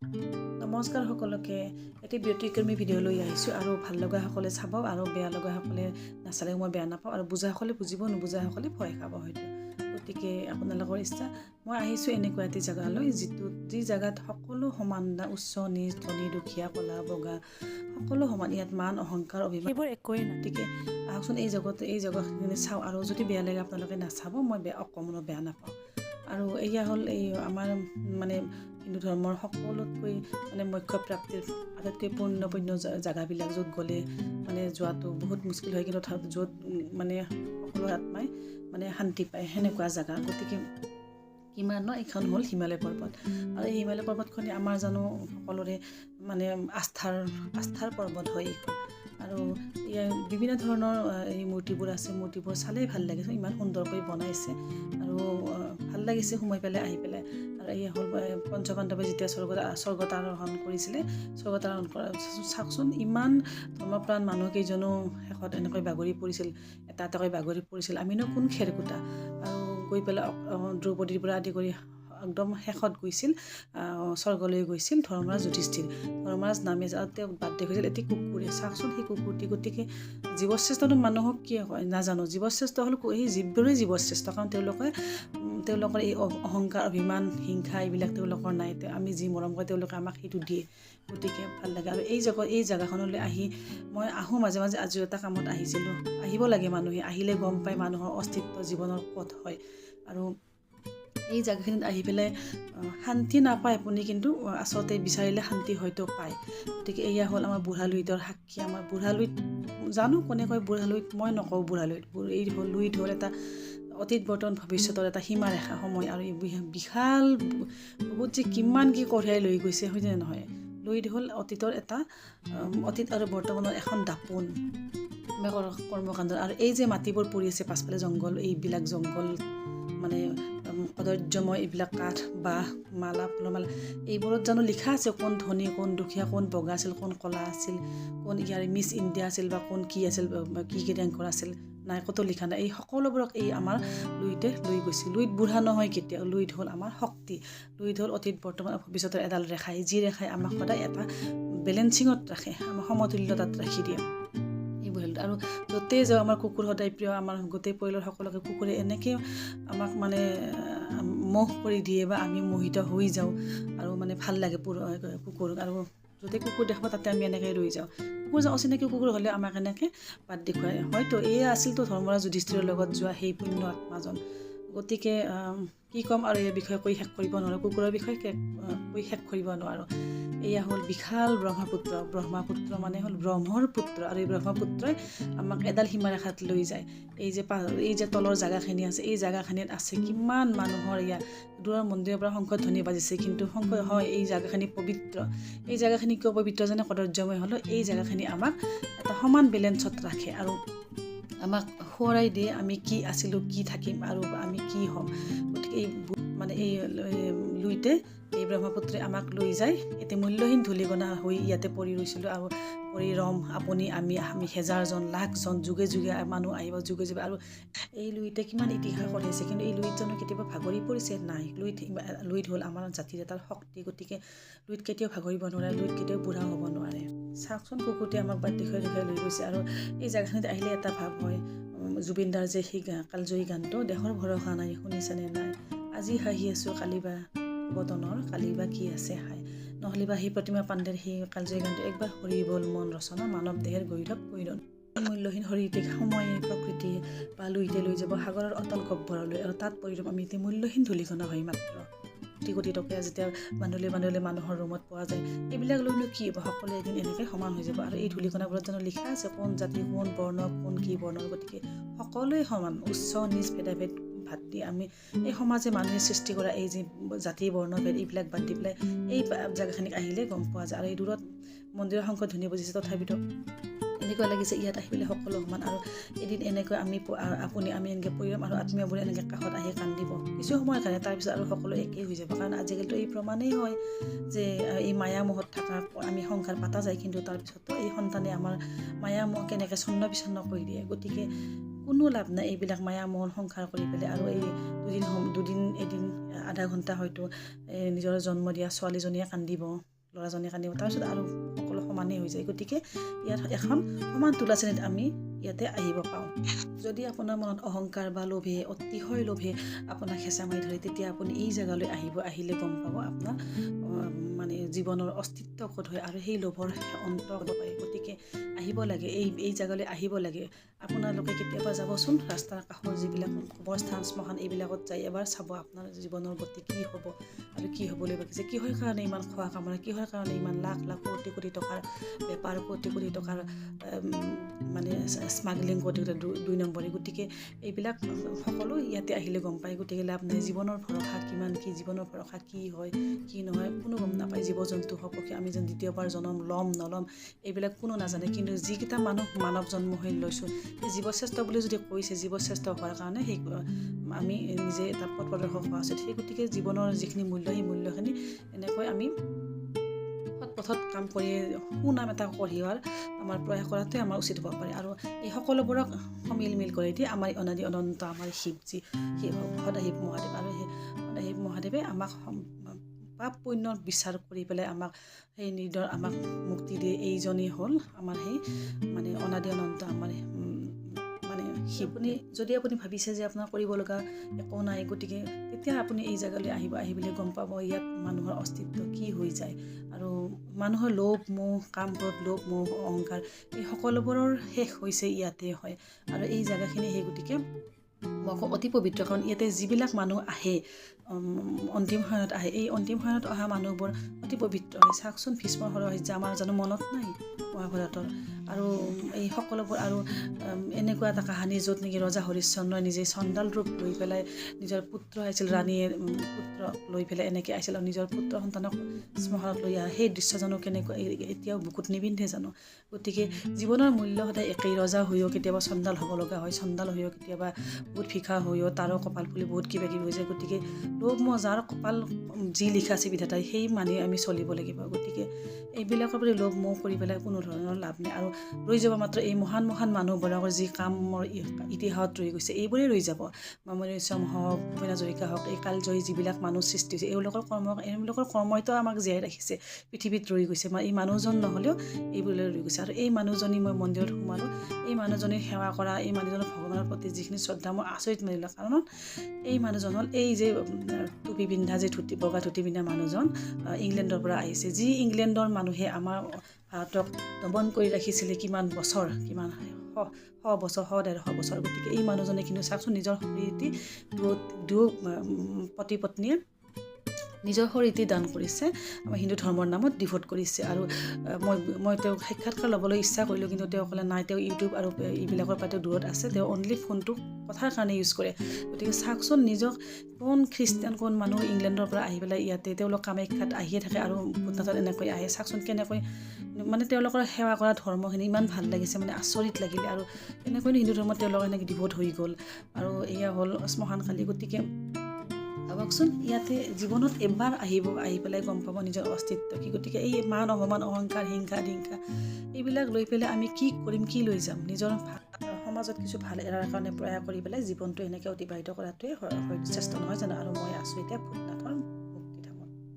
নমস্কাৰ সকলোকে এটি ব্যতিক্ৰমী ভিডিঅ' লৈ আহিছোঁ আৰু ভাল লগা সকলে চাব আৰু বেয়া লগা সকলে নাচালেও মই বেয়া নাপাওঁ আৰু বুজা সকলে বুজিব নুবুজা সকলে ভয় খাব হয়তো গতিকে আপোনালোকৰ ইচ্ছা মই আহিছোঁ এনেকুৱা এটি জেগালৈ যি জেগাত সকলো সমান উচ্চ নিচ ধনী দুখীয়া কলা বগা সকলো সমান ইয়াত মান অহংকাৰ অভিমান সেইবোৰ একোৱেই নাই গতিকে আহকচোন এই জেগাখিনি চাওঁ আৰু যদি বেয়া লাগে আপোনালোকে নাচাব মই অকণো বেয়া নাপাওঁ আৰু এয়া হ'ল এই আমাৰ মানে হিন্দু ধৰ্মৰ সকলোতকৈ মানে মুখ্য প্ৰাপ্তিৰ আটাইতকৈ পূৰ্ণ জেগাবিলাক য'ত গ'লে মানে যোৱাটো বহুত মুস্কিল হয় কিন্তু য'ত মানে সকলো আত্মাই মানে শান্তি পায় সেনেকুৱা জেগা গতিকে কিমান এইখন হ'ল হিমালয় পৰ্বত আৰু এই হিমালয় পৰ্বতখনে আমাৰ জানো সকলোৰে মানে আস্থাৰ পৰ্বত হয় এইখন আৰু ইয়াৰ বিভিন্ন ধৰণৰ এই মূৰ্তিবোৰ আছে মূৰ্তিবোৰ চালেই ভাল লাগে ইমান সুন্দৰকৈ বনাইছে আৰু ভাল লাগিছে সোমাই পেলাই আহি পেলাই আৰু এই হ'ল পঞ্চপাণ্ডৱে যেতিয়া স্বৰ্গত আৰোহণ কৰিছিলে স্বৰ্গত আৰোহণ কৰা চাওকচোন ইমান ধৰ্মপ্ৰাণ মানুহকেইজনো শেষত এনেকৈ বাগৰি পৰিছিল এটা এটাকৈ বাগৰি পৰিছিল আমিনো কোন খেৰকুটা আৰু গৈ পেলাই দ্ৰৌপদীৰ পৰা আদি কৰি একদম শেষত গৈছিল স্বৰ্গলৈ গৈছিল ধৰ্মৰাজ যুধিষ্ঠিৰ ধৰ্মৰাজ নামে তেওঁ বাদ দেখুৱাইছিল এটি কুকুৰে চাওকচোন সেই কুকুৰটি গতিকে জীৱশ্ৰেষ্ঠটো মানুহক কি হয় নাজানো জীৱশ্ৰেষ্ঠ হ'ল সেই জীৱবোৰেই জীৱশ্ৰেষ্ঠ কাৰণ তেওঁলোকৰ এই অহংকাৰ অভিমান হিংসা এইবিলাক তেওঁলোকৰ নাই আমি যি মৰম কৰে তেওঁলোকে আমাক সেইটো দিয়ে গতিকে ভাল লাগে আৰু এই জেগাখনলৈ আহি মই আহোঁ মাজে মাজে আজিও এটা কামত আহিছিলোঁ আহিব লাগে মানুহে আহিলে গম পায় মানুহৰ অস্তিত্ব জীৱনৰ ক'ত হয় আৰু এই জেগাখিনিত আহি পেলাই শান্তি নাপায় আপুনি কিন্তু আচলতে বিচাৰিলে শান্তি হয়তো পায় গতিকে এয়া হ'ল আমাৰ বুঢ়ালুইতৰ সাক্ষী আমাৰ বুঢ়ালুইত জানো কোনে কয় বুঢ়ালুইত মই নকওঁ বুঢ়ালুইত এই লুইত হ'ল এটা অতীত বৰ্তমান ভৱিষ্যতৰ এটা সীমাৰেখা সময় আৰু এই বিশাল বহুত যে কিমান কি কঢ়িয়াই লৈ গৈছে হয়নে নহয় লুইত হ'ল অতীতৰ এটা অতীত আৰু বৰ্তমানৰ এখন দাপোন কৰ্মকাণ্ড আৰু এই যে মাটিবোৰ পৰি আছে পাছফালে জংঘল এইবিলাক জংঘল মানে সৌন্দৰ্যময় এইবিলাক কাঠ বাঁহ মালা ফুলৰ মালা এইবোৰত জানো লিখা আছে কোন ধনী কোন দুখীয়া কোন বগা আছিল কোন কলা আছিল কোন ইয়াৰ মিছ ইণ্ডিয়া আছিল বা কোন কি আছিল কি ৰেংকৰ আছিল নাই ক'তো লিখা নাই এই সকলোবোৰক এই আমাৰ লুইতে লৈ গৈছিল লুইত বুঢ়া নহয় কেতিয়াও লুইত হ'ল আমাৰ শক্তি লুইত হ'ল অতীত বৰ্তমান ভৱিষ্যতৰ এডাল ৰেখাই যি ৰেখাই আমাক সদায় এটা বেলেঞ্চিঙত ৰাখে আমাৰ সমতুল্যতাত ৰাখি দিয়ে আৰু য'তেই যাওঁ আমাৰ কুকুৰ সদায় প্ৰিয় আমাৰ গোটেই পৰিয়ালৰ সকলোকে কুকুৰে এনেকৈ আমাক মানে মোহ কৰি দিয়ে বা আমি মোহিত হৈ যাওঁ আৰু মানে ভাল লাগে কুকুৰ আৰু য'তে কুকুৰ দেখাব তাতে আমি এনেকৈ ৰৈ যাওঁ কুকুৰ অচিনাকি কুকুৰ হ'লে আমাক এনেকৈ বাট দেখুৱাই হয়তো এয়ে আছিলতো ধৰ্মৰাজ যুধিষ্ঠিৰৰ লগত যোৱা সেই পুণ্য আত্মাজন গতিকে কি ক'ম আৰু এই বিষয়ে কৈ শেষ কৰিব নোৱাৰোঁ কুকুৰৰ বিষয়ে কৈ শেষ কৰিব নোৱাৰোঁ এয়া হ'ল বিশাল ব্ৰহ্মপুত্ৰ মানে হ'ল ব্ৰহ্মৰ পুত্ৰ আৰু এই ব্ৰহ্মপুত্ৰই আমাক এডাল সীমাৰেখাত লৈ যায় এই যে তলৰ জেগাখিনি আছে এই জেগাখিনিত আছে কিমান মানুহৰ ইয়াত দূৰৰ মন্দিৰৰ পৰা শংখধ্বনি বাজিছে কিন্তু হয় এই জেগাখিনি পবিত্ৰ এই জেগাখিনি কিয় পবিত্ৰ যেনে কদৰ্যময় হ'লেও এই জেগাখিনি আমাক এটা সমান বেলেঞ্চত ৰাখে আৰু আমাক সোঁৱৰাই দিয়ে আমি কি আছিলোঁ কি থাকিম আৰু আমি কি হ'ম গতিকে এই লুইতে এই ব্ৰহ্মপুত্ৰে আমাক লৈ যায় এটি মূল্যহীন ধূলিকণা হৈ ইয়াতে পৰি ৰৈছিলোঁ আৰু পৰি ৰম আপুনি আমি হেজাৰজন লাখজন যুগে যুগে মানুহ আহিব যুগে আৰু এই লুইতে কিমান ইতিহাস কঢ়িয়াইছে কিন্তু এই লুইত জানো কেতিয়াবা ভাগৰি পৰিছে নাই লুইত হ'ল আমাৰ জাতিৰ এটা শক্তি গতিকে লুইত কেতিয়াও ভাগৰিব নোৱাৰে লুইত কেতিয়াও বুঢ়া হ'ব নোৱাৰে চাওকচোন কুকুৰটোৱে আমাক বাট দেখুৱাই লৈ গৈছে আৰু এই জেগাখিনিত আহিলে এটা ভাৱ হয় জুবিনদাৰ যে সেই কালজয়ী গানটো দেশৰ ভৰসা নাই শুনিছেনে নাই আজি হাঁহি আছোঁ কালিবা বতনৰ কালিবা কি আছে হাই নহ'লে বা সেই প্ৰতিমা পাণ্ডেৰ সেই কালজয়ী গানটো একবাৰ হৰি বল মন ৰচনা মানৱ দেহেৰ গৈৰৱ কৈৰণ মূল্যহীন শৰীৰটিক সময়ে প্ৰকৃতি বা লুইতে লৈ যাব সাগৰৰ অতল গহ্বৰলৈ আৰু তাত পৰিৰম আমি এতিয়া মূল্যহীন ধূলিকণা হয় মাত্ৰ কোটি টকীয়া যেতিয়া বান্ধুলে মানুহৰ ৰুমত পোৱা যায় এইবিলাক লৈনো কি হ'ব সকলোৱে এদিন এনেকৈ সমান হৈ যাব আৰু এই ধূলিকণাবোৰত জানো লিখা আছে কোন জাতি কোন বৰ্ণ কোন কি বৰ্ণ গতিকে সকলোৱে সমান উচ্চ নিজ ভেদাভেদ বাদ দি আমি এই সমাজে মানুহে সৃষ্টি কৰা এই যে জাতি বৰ্ণভেদ এইবিলাক বাদ দি পেলাই এই জেগাখিনিক আহিলে গম পোৱা যায় আৰু এই দূৰত মন্দিৰৰ শংখধ্বনি বুজিছে তথাপিতো এনেকুৱা লাগিছে ইয়াত আহি পেলাই সকলো সমান আৰু এদিন এনেকৈ আমি এনেকৈ পৰিয়াম আৰু আত্মীয়বোৰে এনেকৈ কাষত আহি কান্দিব কিছু সময়ৰ কাৰণে তাৰপিছত আৰু সকলো একেই হৈ যাব কাৰণ আজিকালিতো এই প্ৰমাণেই হয় যে এই মায়ামোহত থকা আমি সংসাৰ পাতা যায় কিন্তু তাৰপিছতো এই সন্তানে আমাৰ মায়ামোহ কেনেকৈ ছন্ন বিছন্ন কৰি দিয়ে গতিকে কোনো লাভ নাই এইবিলাক মায়া মোহ সংসাৰ কৰি পেলাই। আৰু এই এদিন আধা ঘণ্টা হয়তো নিজৰ জন্ম দিয়া ছোৱালীজনীয়ে কান্দিব, ল'ৰাজনে কান্দিব, তাৰপিছত আৰু সকলো সমানেই হৈ যায়। গতিকে ইয়াত এখন সমান তোলা শ্ৰেণীত আমি ইয়াতে আহিব পাওঁ। যদি আপোনাৰ মনত অহংকাৰ বা লোভে, অতিশয় লোভে আপোনাক হেঁচা মাৰি ধৰে, তেতিয়া আপুনি এই জেগালৈ আহিলে গম পাব আপোনাৰ মানে জীৱনৰ অস্তিত্ব ক'ত হয় আৰু সেই লোভৰ অন্ত হ'ব পাৰে। গতিকে আহিব লাগে, এই জেগালৈ আহিব লাগে। আপোনালোকে কেতিয়াবা যাবচোন, ৰাস্তাৰ কাষৰ যিবিলাক কবৰস্থান, শ্মশান, এইবিলাকত যাই এবাৰ চাব আপোনাৰ জীৱনৰ গতি কি হ'ব আৰু কি হ'বলৈ বাকিছে, কিহৰ কাৰণে ইমান খোৱা কামনা, কিহৰ কাৰণে ইমান লাখ লাখ কোটি কোটি টকাৰ বেপাৰ, কোটি কোটি টকাৰ মানে স্মাগলিং কোটি 2 নম্বৰী। গতিকে এইবিলাক সকলো ইয়াতে আহিলে গম পায়। গতিকে লাভ নাই, জীৱনৰ ভৰসা কিমান, কি জীৱনৰ ভৰসা কি হয় কি নহয় কোনো গম নাপায়। জীৱ জন্তু সপক্ষে আমি যেন দ্বিতীয়বাৰ জন্ম ল'ম নল'ম এইবিলাক কোনো নাজানে। কিন্তু যিকেইটা মানৱ জন্ম হৈ লৈছোঁ, সেই জীৱশ্ৰেষ্ঠ বুলি যদি কৈছে, জীৱশ্ৰেষ্ঠ হোৱাৰ কাৰণে সেই আমি নিজে এটা পথ প্ৰদৰ্শক হোৱা উচিত। সেই গতিকে জীৱনৰ যিখিনি মূল্য, সেই মূল্যখিনি এনেকৈ আমি পথত কাম কৰি সুনাম এটা কঢ়িওৱাৰ আমাৰ প্ৰয়াস কৰাটোৱে আমাৰ উচিত হ'ব পাৰে। আৰু এই সকলোবোৰক সমিল কৰি দিয়ে আমাৰ অনাদি অনন্ত আমাৰ শিৱজী, সদাশিৱ মহাদেৱ। আৰু সেই সদাশিৱ মহাদেৱে আমাক পাপ পুণ্য বিচাৰ কৰি পেলাই আমাক সেই আমাক মুক্তি দিয়ে। এইজনেই হ'ল আমাৰ সেই মানে অনাদি অনন্ত আমাৰ মানে শিৱনী। যদি আপুনি ভাবিছে যে আপোনাৰ কৰিব লগা একো নাই, গতিকে তেতিয়া আপুনি এই জেগালৈ আহি পেলাই গম পাব ইয়াত মানুহৰ অস্তিত্ব কি হৈ যায়। আৰু মানুহৰ লোভ মোহ, কাম ক্ৰোধ, লোভ মোহ অহংকাৰ এই সকলোবোৰৰ শেষ হৈছে ইয়াতে হয়। আৰু এই জেগাখিনি সেই গতিকে মই অতি পবিত্ৰ, কাৰণ ইয়াতে যিবিলাক মানুহ আহে অন্তিম সময়ত আহে, এই অন্তিম সময়ত অহা মানুহবোৰ অতি পবিত্ৰ হয়। চাওকচোন ভীষ্মৰ সৰহজ্যা আমাৰ জানো মনত নাই মহাভাৰতৰ? আৰু এই সকলোবোৰ আৰু এনেকুৱা এটা কাহিনী য'ত নেকি ৰজা হৰিশ্চন্দ্ৰই নিজে চণ্ডাল ৰূপ লৈ পেলাই নিজৰ পুত্ৰ আহিছিল, ৰাণীৰ পুত্ৰ লৈ পেলাই এনেকৈ আহিছিল আৰু নিজৰ পুত্ৰ সন্তানক শ্মশানত লৈ আহে। সেই দৃশ্য জানো কেনেকুৱা এতিয়াও বুকুত নিবিন্ধে জানো? গতিকে জীৱনৰ মূল্য সদায় একেই। ৰজা হৈও কেতিয়াবা চণ্ডাল হ'ব লগা হয়, চণ্ডাল হৈও কেতিয়াবা বহুত ভিক্ষা হৈও তাৰো কপাল ফুলি বহুত কিবা কিবি হৈ যায়। গতিকে লোভ মোহ যাৰ কপাল যি লিখা আছে বিধাতাই, সেই মানি আমি চলিব লাগিব। গতিকে এইবিলাকৰ প্ৰতি লোভ মোহ কৰি পেলাই কোনো ধৰণৰ লাভ নাই। আৰু ৰৈ যাব মাত্ৰ এই মহান মহান মানুহবিলাকৰ যি কামৰ ইতিহাসত ৰৈ গৈছে, এইবোৰেই ৰৈ যাব। মামণি ৰয়ছম হওক, ভূপেন হাজৰিকা হওক, এই কালজয়ী যিবিলাক মানুহ সৃষ্টি হৈছে, এওঁলোকৰ কৰ্মইতো আমাক জীয়াই ৰাখিছে, পৃথিৱীত ৰৈ গৈছে। এই মানুহজন নহ'লেও এইবোৰলৈ ৰৈ গৈছে। আৰু এই মানুহজনী মই মন্দিৰত সোমালোঁ, এই মানুহজনীৰ সেৱা কৰা, এই মানুহজনৰ ভগৱানৰ প্ৰতি যিখিনি শ্ৰদ্ধা মই আচৰিত মানিলোঁ। কাৰণ এই মানুহজন হ'ল এই যে টুপি পিন্ধা, যে বগা ধুতি পিন্ধা মানুহজন ইংলেণ্ডৰ পৰা আহিছে। যি ইংলেণ্ডৰ মানুহে আমাৰ ভাৰতক দমন কৰি ৰাখিছিলে কিমান বছৰ, কিমান শ বছৰ, 150 বছৰ। গতিকে এই মানুহজনে কিন্তু চাওকচোন নিজৰ শৰীৰটি দুয়ো পতি পত্নীয়ে নিজৰ শৰীৰটি দান কৰিছে, আমাৰ হিন্দু ধৰ্মৰ নামত ডিভোট কৰিছে। আৰু মই তেওঁক সাক্ষাৎকাৰ ল'বলৈ ইচ্ছা কৰিলোঁ, কিন্তু তেওঁ ক'লে নাই, তেওঁ ইউটিউব আৰু এইবিলাকৰ পৰা তেওঁ দূৰত আছে, তেওঁ অনলি ফোনটো কথাৰ কাৰণে ইউজ কৰে। গতিকে চাওকচোন নিজক কোন খ্ৰীষ্টান, কোন মানুহ ইংলেণ্ডৰ পৰা আহি পেলাই ইয়াতে তেওঁলোক কামাখ্যাত আহিয়ে থাকে আৰু ভূটনাথত এনেকৈ আহে। চাওকচোন কেনেকৈ মানে তেওঁলোকৰ সেৱা কৰা ধৰ্মখিনি ইমান ভাল লাগিছে, মানে আচৰিত লাগিলে। আৰু এনেকৈ হিন্দু ধৰ্মত তেওঁলোকৰ এনেকৈ ডিভোট হৈ গ'ল। আৰু এয়া হ'ল শ্মশানকালী। গতিকে ভাবকচোন ইয়াতে জীৱনত এবাৰ আহি পেলাই গম পাব নিজৰ অস্তিত্ব কি। গতিকে এই মান অপমান, অহংকাৰ, হিংসা এইবিলাক লৈ পেলাই আমি কি কৰিম, কি লৈ যাম? নিজৰ সমাজত কিছু ভাল এৰাৰ কাৰণে প্ৰয়াস কৰি পেলাই জীৱনটো এনেকৈ অতিবাহিত কৰাটোৱে শ্ৰেষ্ঠ নহয় জানো? আৰু মই আছোঁ এতিয়া ভূটনাথৰ